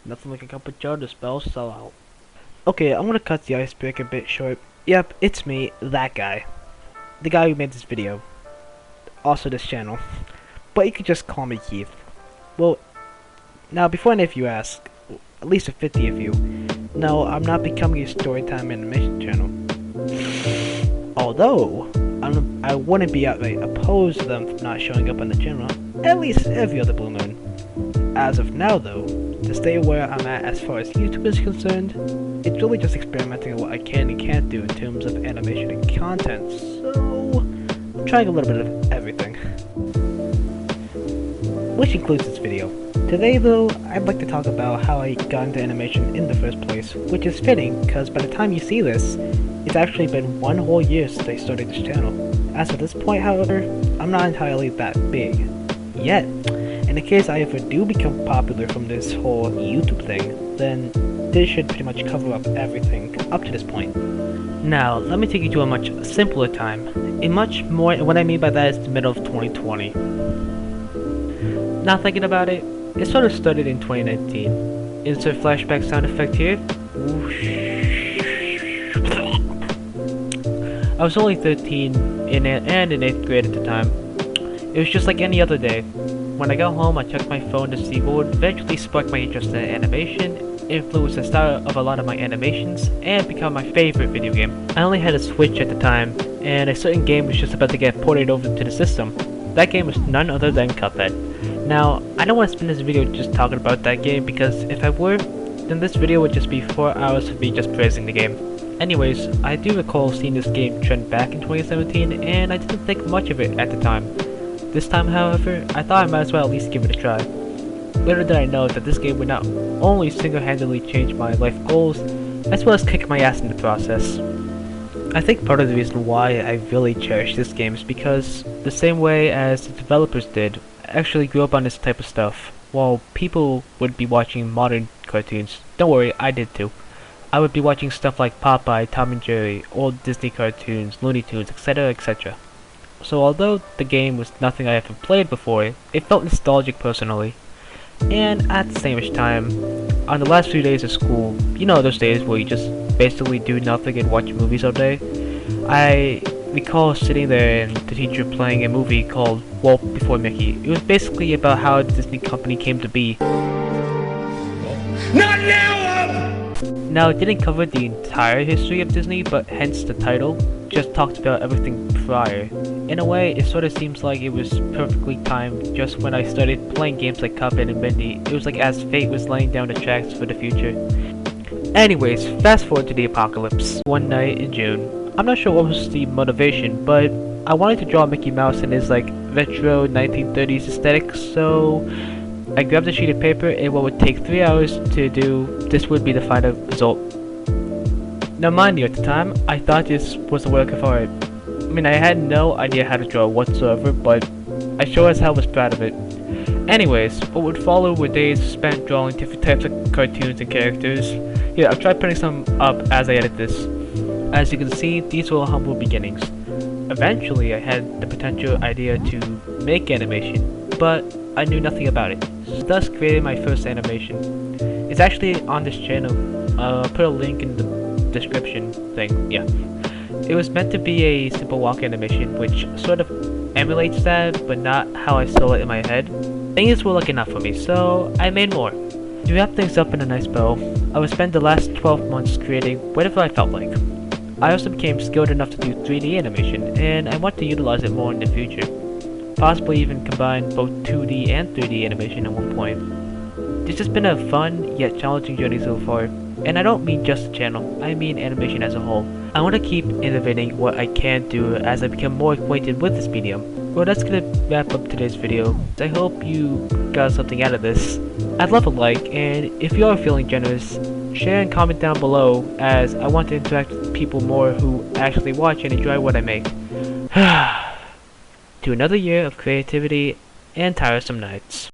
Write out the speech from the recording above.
Nothing like a cup of joe to spell sell out. Okay, I'm gonna cut the icebreaker a bit short. Yep, it's me, that guy. The guy who made this video. Also this channel. But you could just call me Keith. Well, now before any of you ask, at least 50 of you, no, I'm not becoming a storytime animation channel. Although, I wouldn't be outright opposed to them from not showing up on the channel, at least every other blue moon. As of now though, to stay where I'm at as far as YouTube is concerned, it's really just experimenting on what I can and can't do in terms of animation and content, so I'm trying a little bit of everything. Which includes this video. Today though, I'd like to talk about how I got into animation in the first place, which is fitting because by the time you see this, it's actually been 1 whole year since I started this channel. As of this point however, I'm not entirely that big. Yet. In the case I ever do become popular from this whole YouTube thing, then this should pretty much cover up everything up to this point. Now, let me take you to a much simpler time. What I mean by that is the middle of 2020. Not thinking about it, it sort of started in 2019. Insert flashback sound effect here. I was only 13 and in 8th grade at the time. It was just like any other day. When I got home, I checked my phone to see what would eventually spark my interest in animation, influence the style of a lot of my animations, and become my favorite video game. I only had a Switch at the time, and a certain game was just about to get ported over to the system. That game was none other than Cuphead. Now, I don't want to spend this video just talking about that game because if I were, then this video would just be 4 hours of me just praising the game. Anyways, I do recall seeing this game trend back in 2017, and I didn't think much of it at the time. This time, however, I thought I might as well at least give it a try. Little did I know that this game would not only single-handedly change my life goals, as well as kick my ass in the process. I think part of the reason why I really cherish this game is because, the same way as the developers did, I actually grew up on this type of stuff, while people would be watching modern cartoons. Don't worry, I did too. I would be watching stuff like Popeye, Tom and Jerry, old Disney cartoons, Looney Tunes, etc, etc. So although the game was nothing I ever played before, it felt nostalgic personally. And at the same time, on the last few days of school, you know those days where you just basically do nothing and watch movies all day, I recall sitting there and the teacher playing a movie called Walt Before Mickey. It was basically about how the Disney company came to be. Not now! Now, it didn't cover the entire history of Disney, but hence the title just talked about everything prior. In a way, it sort of seems like it was perfectly timed just when I started playing games like Cuphead and Mindy. It was like as fate was laying down the tracks for the future. Anyways, fast forward to the apocalypse. One night in June, I'm not sure what was the motivation, but I wanted to draw Mickey Mouse in his like retro 1930s aesthetic, so I grabbed a sheet of paper and what would take 3 hours to do, this would be the final result. Now mind you, at the time, I thought this was a work of art. I mean, I had no idea how to draw whatsoever, but I sure as hell was proud of it. Anyways, what would follow were days spent drawing different types of cartoons and characters. Here, I'll try putting some up as I edit this. As you can see, these were humble beginnings. Eventually, I had the potential idea to make animation, but I knew nothing about it, thus created my first animation. It's actually on this channel. I'll put a link in the description thing, yeah. It was meant to be a simple walk animation, which sort of emulates that, but not how I saw it in my head. Things were looking up for me, so I made more. To wrap things up in a nice bow, I would spend the last 12 months creating whatever I felt like. I also became skilled enough to do 3D animation, and I want to utilize it more in the future. Possibly even combine both 2D and 3D animation at one point. This has been a fun, yet challenging journey so far, and I don't mean just the channel, I mean animation as a whole. I want to keep innovating what I can do as I become more acquainted with this medium. Well, that's gonna wrap up today's video. I hope you got something out of this. I'd love a like, and if you are feeling generous, share and comment down below, as I want to interact with people more who actually watch and enjoy what I make. To another year of creativity and tiresome nights.